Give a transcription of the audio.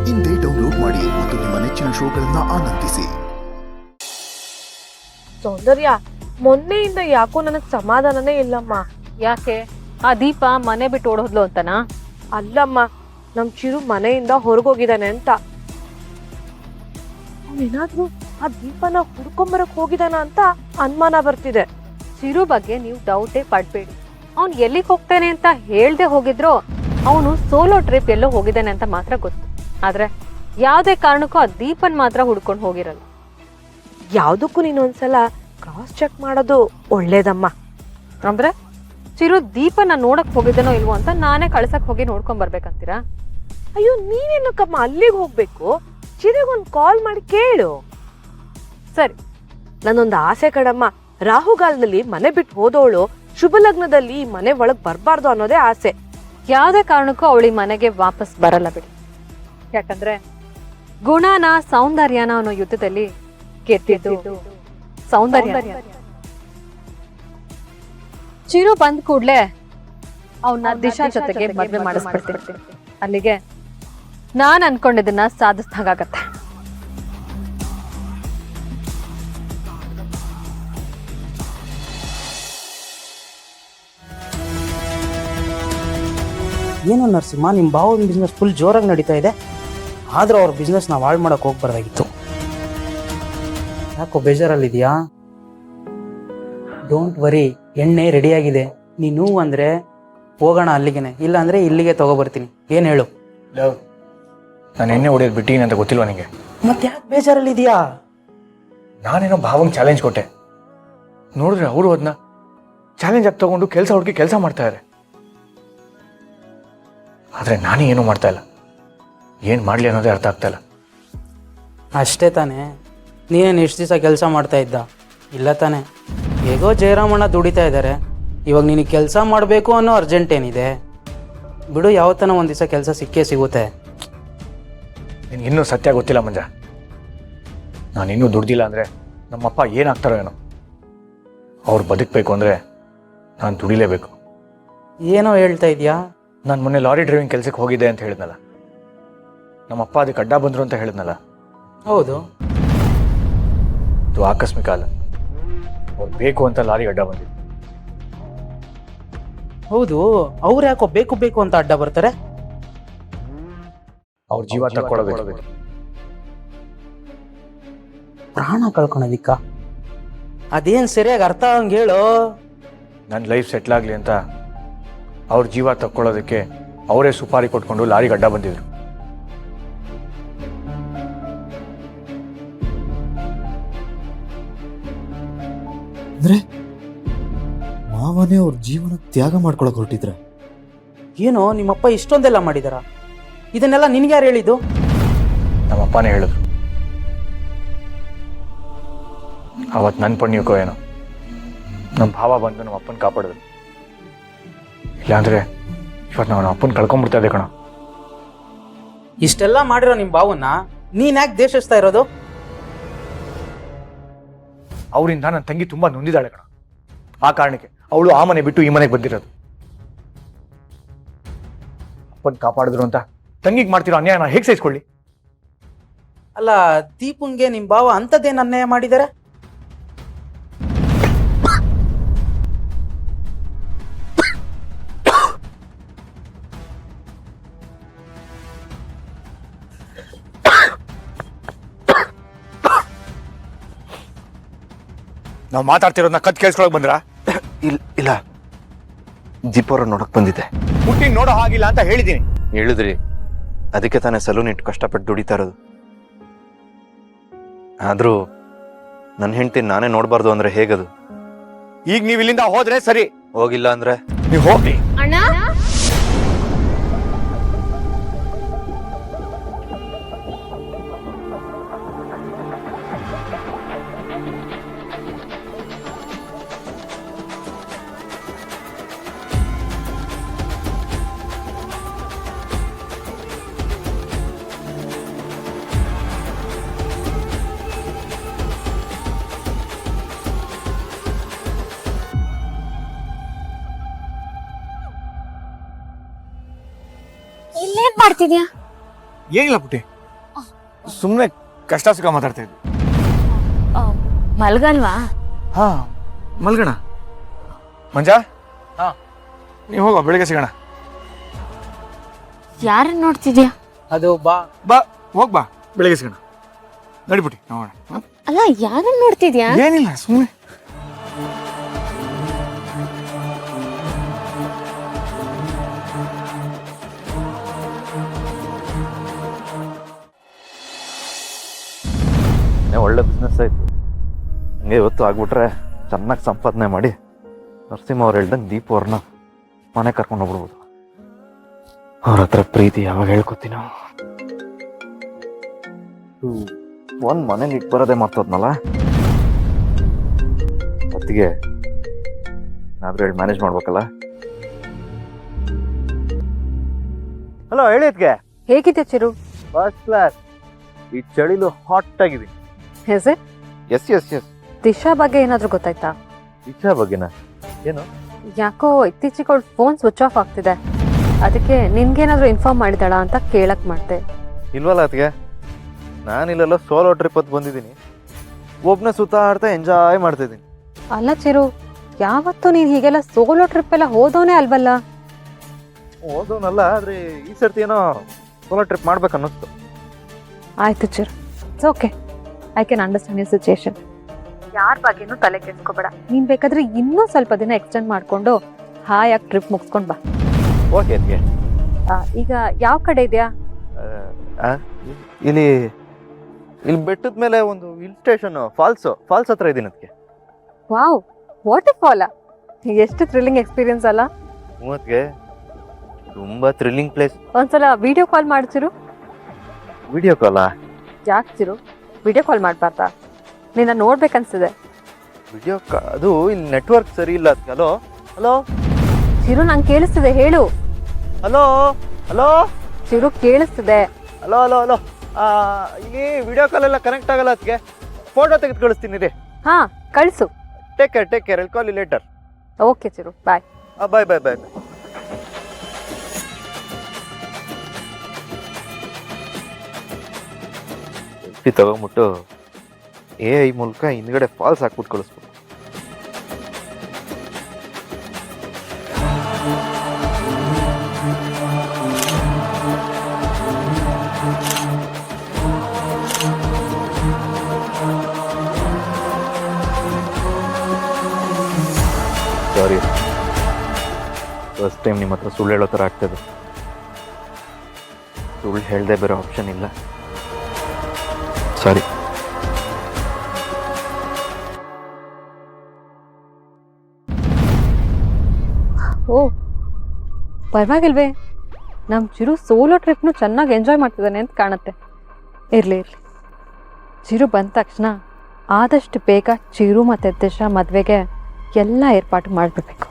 ಇಂದೇ ಡೌನ್ಲೋಡ್ ಮಾಡಿ ಮತ್ತು ನಿಮ್ಮ ನೆಚ್ಚಿನ ಶೋಗಳನ್ನ ಆನಂದಿಸಿ. ಸೌಂದರ್ಯ, ಮೊನ್ನೆಯಿಂದ ಯಾಕೋ ನನಗ್ ಸಮಾಧಾನನೇ ಇಲ್ಲಮ್ಮ. ಯಾಕೆ? ಆ ದೀಪ ಮನೆ ಬಿಟ್ಟು ಓಡೋದ್ಲು ಅಂತನಾ? ಅಲ್ಲಮ್ಮ, ನಮ್ ಚಿರು ಮನೆಯಿಂದ ಹೊರಗೋಗಿದ್ದಾನೆ ಅಂತ. ಅವನೇನಾದ್ರೂ ಆ ದೀಪನ ಹುಡ್ಕೊಂಬರಕ್ ಹೋಗಿದಾನ ಅಂತ ಅನುಮಾನ ಬರ್ತಿದೆ. ಚಿರು ಬಗ್ಗೆ ನೀವು ಡೌಟೇ ಪಡ್ಬೇಡಿ. ಅವ್ನು ಎಲ್ಲಿಗೆ ಹೋಗ್ತಾನೆ ಅಂತ ಹೇಳ್ದೆ ಹೋಗಿದ್ರು ಅವನು ಸೋಲೋ ಟ್ರಿಪ್ ಎಲ್ಲೋ ಹೋಗಿದ್ದಾನೆ ಅಂತ ಮಾತ್ರ ಗೊತ್ತು. ಆದ್ರೆ ಯಾವ್ದೇ ಕಾರಣಕ್ಕೂ ಆ ದೀಪನ್ ಮಾತ್ರ ಹುಡ್ಕೊಂಡು ಹೋಗಿರಲ್ಲ. ಯಾವ್ದಕ್ಕೂ ನೀನೊಂದ್ಸಲ ಕ್ರಾಸ್ ಚೆಕ್ ಮಾಡೋದು ಒಳ್ಳೇದಮ್ಮ. ಅಂದ್ರೆ ಚಿರು ದೀಪನ ನೋಡಕ್ ಹೋಗಿದ್ದಾನೋ ಇಲ್ವೋ ಅಂತ ನಾನೇ ಕಳ್ಸಕ್ ಹೋಗಿ ನೋಡ್ಕೊಂಡ್ ಬರ್ಬೇಕಂತೀರಾ? ಅಯ್ಯೋ, ನೀನೇನಕ್ಕಮ್ಮ ಅಲ್ಲಿಗೆ ಹೋಗ್ಬೇಕು? ಚಿರಿಗೊಂದ್ ಕಾಲ್ ಮಾಡಿ ಕೇಳು. ಸರಿ, ನನ್ನೊಂದು ಆಸೆ ಕಡಮ್ಮ. ರಾಹುಗಾಲದಲ್ಲಿ ಮನೆ ಬಿಟ್ಟು ಹೋದವಳು ಶುಭ ಲಗ್ನದಲ್ಲಿ ಈ ಮನೆ ಒಳಗ್ ಬರ್ಬಾರ್ದು ಅನ್ನೋದೇ ಆಸೆ. ಯಾವ್ದೇ ಕಾರಣಕ್ಕೂ ಅವಳಿ ಮನೆಗೆ ವಾಪಸ್ ಬರಲ್ಲ ಬಿಡಿ. ಯಾಕಂದ್ರೆ ಗುಣನ ಸೌಂದರ್ಯನ ಅನ್ನೋ ಯುದ್ಧದಲ್ಲಿ ಗೆದ್ದಿದ್ದು ಸೌಂದರ್ಯ. ಚಿರು ಬಂದ್ ಕೂಡ್ಲೆ ಅವನ್ನ ದಿಶಾ ಜೊತೆಗೆ ಮದ್ವೆ ಮಾಡಿಸ್ಬಿಡ್ತೀನಿ. ಅಲ್ಲಿಗೆ ನಾನ್ ಅನ್ಕೊಂಡಿದ್ದನ್ನ ಸಾಧಿಸ್ದಂಗಾಗತ್ತೆ. ಏನು ನರಸಿಂಹ, ನಿಮ್ಮ ಭಾವನ ಬಿಸ್ನೆಸ್ ಫುಲ್ ಜೋರಾಗಿ ನಡೀತಾ ಇದೆ, ಆದರೂ ಅವ್ರ ಬಿಸ್ನೆಸ್ ನಾವು ಹಾಳು ಮಾಡೋಕೆ ಹೋಗ್ಬಾರ್ದಾಗಿತ್ತು. ಯಾಕೋ ಬೇಜಾರಲ್ಲಿದೆಯಾ? ಡೋಂಟ್ ವರಿ, ಎಣ್ಣೆ ರೆಡಿಯಾಗಿದೆ. ನೀನು ಅಂದರೆ ಹೋಗೋಣ ಅಲ್ಲಿಗೆ, ಇಲ್ಲ ಅಂದರೆ ಇಲ್ಲಿಗೆ ತಗೋಬರ್ತೀನಿ. ಏನು ಹೇಳು? ನಾನು ಎಣ್ಣೆ ಹೊಡೆಯೋದು ಬಿಟ್ಟಿನಿ ಅಂತ ಗೊತ್ತಿಲ್ವ ನಿಮಗೆ? ಮತ್ತೆ ಯಾಕೆ ಬೇಜಾರಲ್ಲಿದೆಯಾ? ನಾನೇನೋ ಭಾವಂಗೆ ಚಾಲೆಂಜ್ ಕೊಟ್ಟೆ, ನೋಡಿದ್ರೆ ಅವರು ಅದನ್ನ ಚಾಲೆಂಜ್ ಆಗಿ ತಗೊಂಡು ಕೆಲಸ ಹುಡುಕಿ ಕೆಲಸ ಮಾಡ್ತಾ ಇದ್ದಾರೆ. ಆದರೆ ನಾನೇ ಏನೂ ಮಾಡ್ತಾ ಇಲ್ಲ. ಏನು ಮಾಡಲಿ ಅನ್ನೋದೇ ಅರ್ಥ ಆಗ್ತಾ ಇಲ್ಲ. ಅಷ್ಟೇ ತಾನೇ? ನೀನೇನು ಎಷ್ಟು ದಿವಸ ಕೆಲಸ ಮಾಡ್ತಾ ಇದ್ದ? ಇಲ್ಲ ತಾನೇ? ಹೇಗೋ ಜಯರಾಮಣ್ಣ ದುಡಿತಾ ಇದ್ದಾರೆ, ಇವಾಗ ನಿನಗೆ ಕೆಲಸ ಮಾಡಬೇಕು ಅನ್ನೋ ಅರ್ಜೆಂಟ್ ಏನಿದೆ? ಬಿಡು, ಯಾವತ್ತನ ಒಂದು ದಿವಸ ಕೆಲಸ ಸಿಕ್ಕೇ ಸಿಗುತ್ತೆ. ನಿನ್ಗೆ ಇನ್ನೂ ಸತ್ಯ ಗೊತ್ತಿಲ್ಲ ಮಂಜ. ನಾನು ಇನ್ನೂ ದುಡ್ದಿಲ್ಲ ಅಂದರೆ ನಮ್ಮಪ್ಪ ಏನಾಗ್ತಾರೋ ಏನೋ. ಅವ್ರು ಬದುಕಬೇಕು ಅಂದರೆ ನಾನು ದುಡಿಲೇಬೇಕು. ಏನೋ ಹೇಳ್ತಾ ಇದೆಯಾ? ನಾನು ಮೊನ್ನೆ ಲಾರಿ ಡ್ರೈವಿಂಗ್ ಕೆಲಸಕ್ಕೆ ಹೋಗಿದ್ದೆ ಅಂತ ಹೇಳಿದ್ನಲ್ಲ, ನಮ್ಮಪ್ಪ ಅದಕ್ಕೆ ಅಡ್ಡ ಬಂದರು ಅಂತ ಹೇಳಿದ್ನಲ್ಲ. ಹೌದು, ಇದು ಆಕಸ್ಮಿಕ ಅಲ್ಲ. ಅವ್ರು ಬೇಕು ಅಂತ ಲಾರಿಗೆ ಅಡ್ಡ ಬಂದಿದ್ದು. ಹೌದು, ಅವ್ರು ಯಾಕೋ ಬೇಕು ಬೇಕು ಅಂತ ಅಡ್ಡ ಬರ್ತಾರೆ? ಅವ್ರ ಜೀವ ತಕ್ಕೊಳ್ಳೋದು, ಪ್ರಾಣ ಕಳ್ಕೊಳೋದಿಕ್ಕ? ಅದೇನು ಸರಿಯಾಗಿ ಅರ್ಥ ಹಂಗೆ ಹೇಳು. ನನ್ನ ಲೈಫ್ ಸೆಟ್ಲ್ ಆಗಲಿ ಅಂತ ಅವ್ರ ಜೀವ ತಕ್ಕೊಳ್ಳೋದಕ್ಕೆ ಅವರೇ ಸುಪಾರಿ ಕೊಟ್ಕೊಂಡು ಲಾರಿಗೆ ಅಡ್ಡ ಬಂದಿದ್ರು. ಅಂದ್ರೆ ಮಾವನೇ ಅವ್ರ ಜೀವನ ತ್ಯಾಗ ಮಾಡ್ಕೊಳಕ್ ಹೊರಟಿದ್ರ? ಏನೋ ನಿಮ್ಮಪ್ಪ ಇಷ್ಟೊಂದೆಲ್ಲ ಮಾಡಿದಾರ? ಇದನ್ನೆಲ್ಲ ನಿನ್ಗೆ ಯಾರು ಹೇಳಿದ್ದು? ನಮ್ಮಪ್ಪನೇ ಹೇಳಿದ್ರು. ಅವತ್ತು ನನ್ನ ಪುಣ್ಯಕ್ಕೋ ಏನೋ ನಮ್ಮ ಭಾವ ಬಂದು ನಮ್ಮ ಅಪ್ಪನ ಕಾಪಾಡಿದ್ರು. ಇಲ್ಲಾಂದ್ರೆ ಇವತ್ತು ನಾವು ಅಪ್ಪನ ಕಳ್ಕೊಂಡ್ಬಿಡ್ತಾ ಇದ್ದೆ ಕಣ. ಇಷ್ಟೆಲ್ಲ ಮಾಡಿರೋ ನಿಮ್ಮ ಭಾವನ್ನ ನೀನ್ ಯಾಕೆ ದೇಶಿಸ್ತಾ ಇರೋದು? ಅವರಿಂದ ನನ್ನ ತಂಗಿ ತುಂಬಾ ನೊಂದಿದ್ದಾಳೆ ಕಣ. ಆ ಕಾರಣಕ್ಕೆ ಅವಳು ಆ ಮನೆ ಬಿಟ್ಟು ಈ ಮನೆಗೆ ಬಂದಿರೋದು. ಅಪ್ಪನ ಕಾಪಾಡಿದ್ರು ಅಂತ ತಂಗಿಗೆ ಮಾಡ್ತಿರೋ ಅನ್ಯಾಯ ನಾನು ಹೇಗೆ ಸಹಿಸ್ಕೊಳ್ಳಿ? ಅಲ್ಲ, ದೀಪಂಗೆ ನಿಮ್ ಭಾವ ಅಂಥದ್ದೇನು ಅನ್ಯಾಯ ಮಾಡಿದಾರೆ? ನಾವು ಮಾತಾಡ್ತಿರೋದನ್ನ ಕತ್ ಕೇಳಿಸ್ಕೊಳಕ್ ಬಂದ್ರ? ಇಲ್ಲ, ದೀಪವ್ರ ನೋಡಕ್ ಬಂದಿದ್ದೆ. ಹುಟ್ಟಿ ನೋಡೋ ಹಾಗಿಲ್ಲ ಅಂತ ಹೇಳಿದ್ದೀನಿ. ಹೇಳಿದ್ರಿ, ಅದಕ್ಕೆ ತಾನೇ ಸಲೂನ್ ಇಟ್ಟು ಕಷ್ಟಪಟ್ಟು ದುಡಿತಾ ಇರೋದು. ಆದ್ರೂ ನನ್ನ ಹೆಂಡತಿ ನಾನೇ ನೋಡ್ಬಾರ್ದು ಅಂದ್ರೆ ಹೇಗದು? ಈಗ ನೀವು ಇಲ್ಲಿಂದ ಹೋದ್ರೆ ಸರಿ, ಹೋಗಿಲ್ಲ ಅಂದ್ರೆ ನೀವು ಹೋಗಿ. ಅಣ್ಣ, ಇಲ್ಲೇನ್ ಮಾಡ್ತಿದ್ಯಾ? ಏನಿಲ್ಲ ಪುಟ್ಟಿ, ಸುಮ್ಮನೆ ಕಷ್ಟ ಸುಖ ಮಾತಾಡ್ತಾ ಇದ್ವಿ. ಮಲ್ಗಲ್ವಾ? ಹಾ ಮಲ್ಗಣ. ಮಂಜಾ, ಹಾ ನೀವು ಹೋಗೋ, ಬೆಳಿಗ್ಗೆ ಸಿಗೋಣ. ಯಾರನ್ನ ನೋಡ್ತಿದ್ಯಾ? ಅದು ಬಾ ಬಾ ಹೋಗ್ ಬಾ, ಬೆಳಿಗ್ಗೆ ಸಿಗೋಣ. ನಡಿಬಿಟ್ಟು ನೋಡೋಣ. ಅಲ್ಲ, ಯಾರನ್ನ ನೋಡ್ತಿದ್ಯಾ? ಏನಿಲ್ಲ, ಸುಮ್ಮನೆ. ಒಳ್ಳೆ ಬಿಸ್ನೆಸ್ ಆಯ್ತು. ಹಂಗೆ ಇವತ್ತು ಆಗ್ಬಿಟ್ರೆ ಚೆನ್ನಾಗಿ ಸಂಪಾದನೆ ಮಾಡಿ ನರಸಿಂಹ ಅವ್ರು ಹೇಳ್ದಂಗೆ ದೀಪ ಅವ್ರನ್ನ ಮನೆ ಕರ್ಕೊಂಡು ಹೋಗ್ಬಿಡ್ಬೋದು. ಅವ್ರ ಹತ್ರ ಪ್ರೀತಿ ಯಾವಾಗ ಹೇಳ್ಕೊತೀನೋ. ಒಂದು ಮನೇಲಿ ಇಟ್ಟು ಬರೋದೇ ಮಾಡ್ತದ್ನಲ್ಲ, ಹೊತ್ತಿಗೆ ಏನಾದ್ರೂ ಹೇಳಿ ಮ್ಯಾನೇಜ್ ಮಾಡ್ಬೇಕಲ್ಲ. ಹಲೋ, ಹೇಳಿದ್ಗೆ ಹೇಗಿದೆ ಚಿರು? First class. ಈ ಚಳಿಲು ಹಾಟ್ ಆಗಿದ್ದೀನಿ. ಹೆಸರ್ ಎಸ್ ಎಸ್ ಎಸ್. ದಿಶಾ ಬಗ್ಗೆ ಏನಾದ್ರೂ ಗೊತ್ತಾಯ್ತಾ? ಇಚ್ಛಾ ಬಗ್ಗೆನಾ? ಏನು? ಯಾಕೋ ಇತ್ತೀಚೆಗೆ ಅವಳು ಫೋನ್ ಸ್ವಿಚ್ ಆಫ್ ಆಗ್ತಿದೆ, ಅದಕ್ಕೆ ನಿನ್ಗೇನಾದ್ರೂ ಇನ್ಫಾರ್ಮ್ ಮಾಡಿದಾಳ ಅಂತ ಕೇಳಕ್ ಮಾಡ್ದೆ. ಇಲ್ವಲ್ಲ ಅದಕ್ಕೆ, ನಾನಿಲ್ಲೆಲ್ಲ ಸೋಲೋ ಟ್ರಿಪ್ ಅಂತ ಬಂದಿದ್ದೀನಿ. ಒಬ್ಬನೇ ಸುತ್ತಾಡ್ತಾ ಎಂಜಾಯ್ ಮಾಡ್ತಿದ್ದೀನಿ. ಅಲ್ಲ ಚಿರು, ಯಾವತ್ತು ನೀನ್ ಹೀಗೆಲ್ಲ ಸೋಲೋ ಟ್ರಿಪ್ ಎಲ್ಲ ಹೋದವನೇ ಅಲ್ವಲ್ಲ? ಓದೋನಲ್ಲ, ಆದ್ರೆ ಈ ಸರ್ತಿ ಏನೋ ಸೋಲೋ ಟ್ರಿಪ್ ಮಾಡ್ಬೇಕು ಅನ್ನಿಸ್ತು. ಆಯ್ತು Chiru, it's okay. I can understand your situation. ಯಾರ ಬಗ್ಗೆನೂ ತಲೆ ಕೆಡಿಸ್ಕೋಬೇಡ. ನೀನ್ ಬೇಕಾದ್ರೆ ಇನ್ನೂ ಸ್ವಲ್ಪ ದಿನ ಎಕ್ಸ್ಟೆಂಡ್ ಮಾಡ್ಕೊಂಡು ಹಾಯಾಗಿ ಟ್ರಿಪ್ ಮುಗಿಸ್ಕೊಂಡ್ ಬಾ. ಓಕೆ. ಅದಕ್ಕೆ ಈಗ ಯಾವ ಕಡೆ ಇದೆಯಾ? ಇಲ್ಲಿ ಬೆಟ್ಟದ ಮೇಲೆ ಒಂದು ಹಿಲ್ ಸ್ಟೇಷನ್, ಫಾಲ್ಸ್ ಹತ್ರ ಇದೀನಿ. ಅದಕ್ಕೆ ವಾವ್, ವಾಟರ್ ಫಾಲ್. ಎಷ್ಟು ಥ್ರಿಲ್ಲಿಂಗ್ ಎಕ್ಸ್ಪೀರಿಯನ್ಸ್ ಅಲ್ಲ? ಮೂವತ್ಗೆ ತುಂಬಾ ಥ್ರಿಲ್ಲಿಂಗ್ ಪ್ಲೇಸ್. ಒಂದ್ಸಲ ವಿಡಿಯೋ ಕಾಲ್ ಮಾಡ್ತಿರು. ವಿಡಿಯೋ ಕಾಲಾ? ಯಾಕೆ ಚಿರು, ವಿಡಿಯೋ ಕಾಲ್ ಮಾಡ್ಬಾರ್ದಾ? ನಿನ್ನ ನೋಡ್ಬೇಕನ್ಸಿದೆ. ವಿಡಿಯೋ ಅದು ಇಲ್ಲಿ ನೆಟ್ವರ್ಕ್ ಸರಿ ಇಲ್ಲ ಅದಕ್ಕೆ. ಹಲೋ ಹಲೋ ಚಿರು, ನಂಗೆ ಕೇಳಿಸ್ತಿದೆ, ಹೇಳು. ಹಲೋ ಹಲೋ ಚಿರು, ಕೇಳಿಸ್ತಿದೆ. ಹಲೋ ಹಲೋ ಹಲೋ ಇಲ್ಲಿ ವಿಡಿಯೋ ಕಾಲ್ ಎಲ್ಲ ಕನೆಕ್ಟ್ ಆಗಲ್ಲ. ಅದಕ್ಕೆ ಫೋಟೋ ತೆಗೆದು ಕಳಿಸ್ತೀನಿ ರೀ. ಹಾ, ಕಳಿಸು. Take care. I'll call you later. Okay Chiru, bye. Bye. ತಗೊಂಬಿಟ್ಟು AI ಮೂಲಕ ಹಿಂದ್ಗಡೆ ಫಾಲ್ಸ್ ಹಾಕ್ಬಿಟ್ಟು ಕಳಿಸ್ಬಿಟ್ಟು. ಸಾರಿ, ಫಸ್ಟ್ ಟೈಮ್ ನಿಮ್ಮ ಹತ್ರ ಸುಳ್ಳು ಹೇಳೋ ಥರ ಆಗ್ತದೆ. ಸುಳ್ಳು ಹೇಳದೆ ಬೇರೆ ಆಪ್ಷನ್ ಇಲ್ಲ. ಸಾರಿ. ಓ, ಪರವಾಗಿಲ್ವೇ? ನಮ್ಮ ಚಿರು ಸೋಲೋ ಟ್ರಿಪ್ನು ಚೆನ್ನಾಗಿ ಎಂಜಾಯ್ ಮಾಡ್ತಿದ್ದಾನೆ ಅಂತ ಕಾಣುತ್ತೆ. ಇರಲಿ. ಚಿರು ಬಂದ ತಕ್ಷಣ ಆದಷ್ಟು ಬೇಗ ಚಿರು ಮತ್ತು ದಿಶಾ ಮದುವೆಗೆ ಎಲ್ಲ ಏರ್ಪಾಟು ಮಾಡಿಬಿಡ್ಬೇಕು.